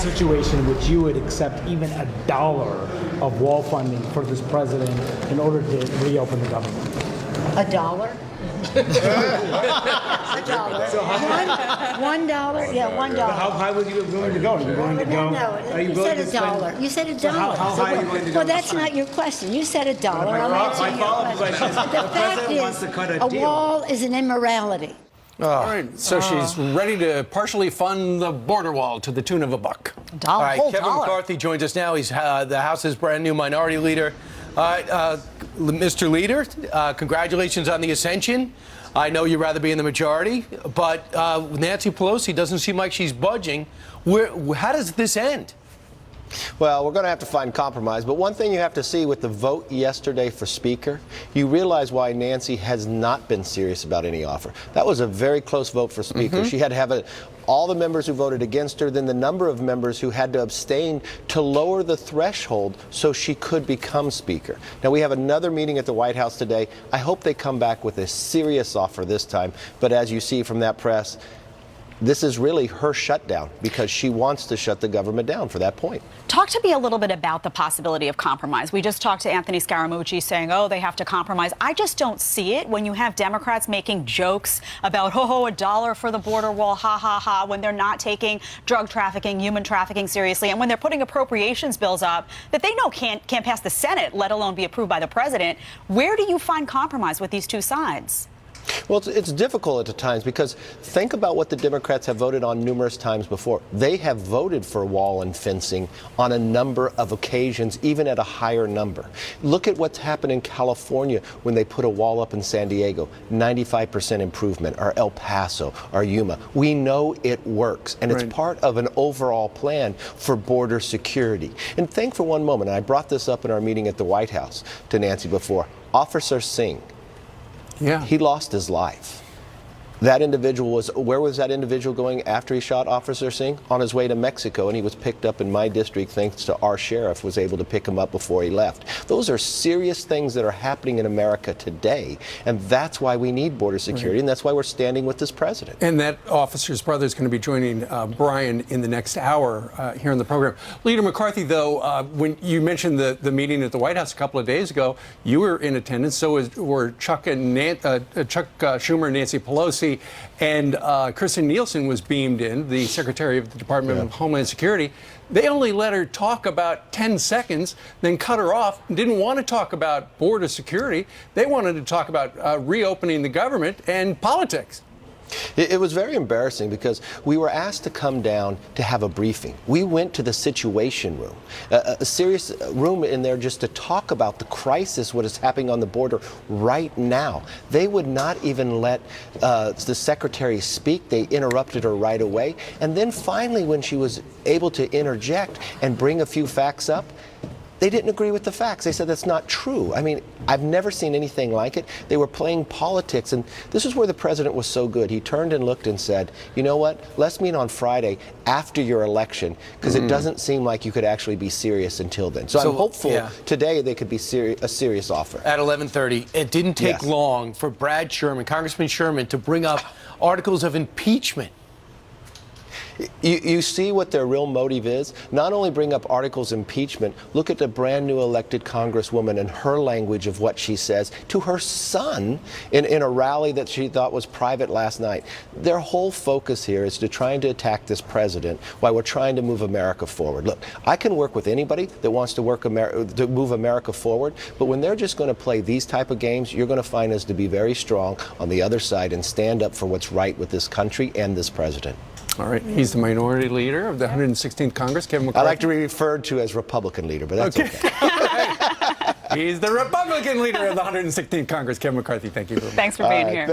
situation in which you would accept even $1 of wall funding for this president in order to reopen the government? $1? $1. $1? Yeah, $1. How high would you be willing to go? Are you willing to go? No, you said $1. You said $1. So how high are you willing to go? Well, that's not your question. You said $1. I'm answering your follow-up question is, question. The fact is, a wall is an immorality. All right, so she's ready to partially fund the border wall to the tune of $1. All right, Kevin McCarthy joins us now. He's the House's brand new minority leader. All right, Mr. Leader, congratulations on the ascension. I know you'd rather be in the majority, but Nancy Pelosi doesn't seem like she's budging. How does this end? Well, we're going to have to find compromise. But one thing you have to see with the vote yesterday for Speaker, you realize why Nancy has not been serious about any offer. That was a very close vote for Speaker. She had to have all the members who voted against her, then the number of members who had to abstain to lower the threshold so she could become Speaker. Now, we have another meeting at the White House today. I hope they come back with a serious offer this time. But as you see from that press, this is really her shutdown because she wants to shut the government down for that point. Talk to me a little bit about the possibility of compromise. We just talked to Anthony Scaramucci saying, oh, they have to compromise. I just don't see it when you have Democrats making jokes about, oh, $1 for the border wall, ha, ha, ha, when they're not taking drug trafficking, human trafficking seriously, and when they're putting appropriations bills up that they know can't pass the Senate, let alone be approved by the president. Where do you find compromise with these two sides? Well, it's difficult at times because think about what the Democrats have voted on numerous times before. They have voted for wall and fencing on a number of occasions, even at a higher number. Look at what's happened in California when they put a wall up in San Diego, 95% improvement, or El Paso, or Yuma. We know it works, and it's part of an overall plan for border security. And think for one moment, and I brought this up in our meeting at the White House to Nancy before, Officer Singh. Yeah. He lost his life. That individual where was that individual going after he shot Officer Singh? On his way to Mexico, and he was picked up in my district thanks to our sheriff was able to pick him up before he left. Those are serious things that are happening in America today, and that's why we need border security, and that's why we're standing with this president. And that officer's brother is going to be joining Brian in the next hour here on the program. Leader McCarthy, though, when you mentioned the meeting at the White House a couple of days ago, you were in attendance, so were Chuck Schumer and Nancy Pelosi. And Kirstjen Nielsen was beamed in, the Secretary of the Department of Homeland Security. They only let her talk about 10 seconds, then cut her off, didn't want to talk about border security. They wanted to talk about reopening the government and politics. It was very embarrassing because we were asked to come down to have a briefing. We went to the Situation Room, a serious room in there just to talk about the crisis, what is happening on the border right now. They would not even let the secretary speak. They interrupted her right away. And then finally, when she was able to interject and bring a few facts up, they didn't agree with the facts. They said that's not true. I mean, I've never seen anything like it. They were playing politics, and this is where the president was so good. He turned and looked and said, you know what, let's meet on Friday after your election, because it doesn't seem like you could actually be serious until then. So I'm hopeful today they could be a serious offer. At 11:30, it didn't take long for Brad Sherman, Congressman Sherman, to bring up articles of impeachment. You see what their real motive is? Not only bring up articles of impeachment, look at the brand new elected Congresswoman and her language of what she says to her son in a rally that she thought was private last night. Their whole focus here is to trying to attack this president while we're trying to move America forward. Look, I can work with anybody that wants to move America forward, but when they're just going to play these type of games, you're going to find us to be very strong on the other side and stand up for what's right with this country and this president. All right. He's the minority leader of the 116th Congress, Kevin McCarthy. I like to be referred to as Republican leader, but that's okay. He's the Republican leader of the 116th Congress, Kevin McCarthy. Thank you. Thanks for being here.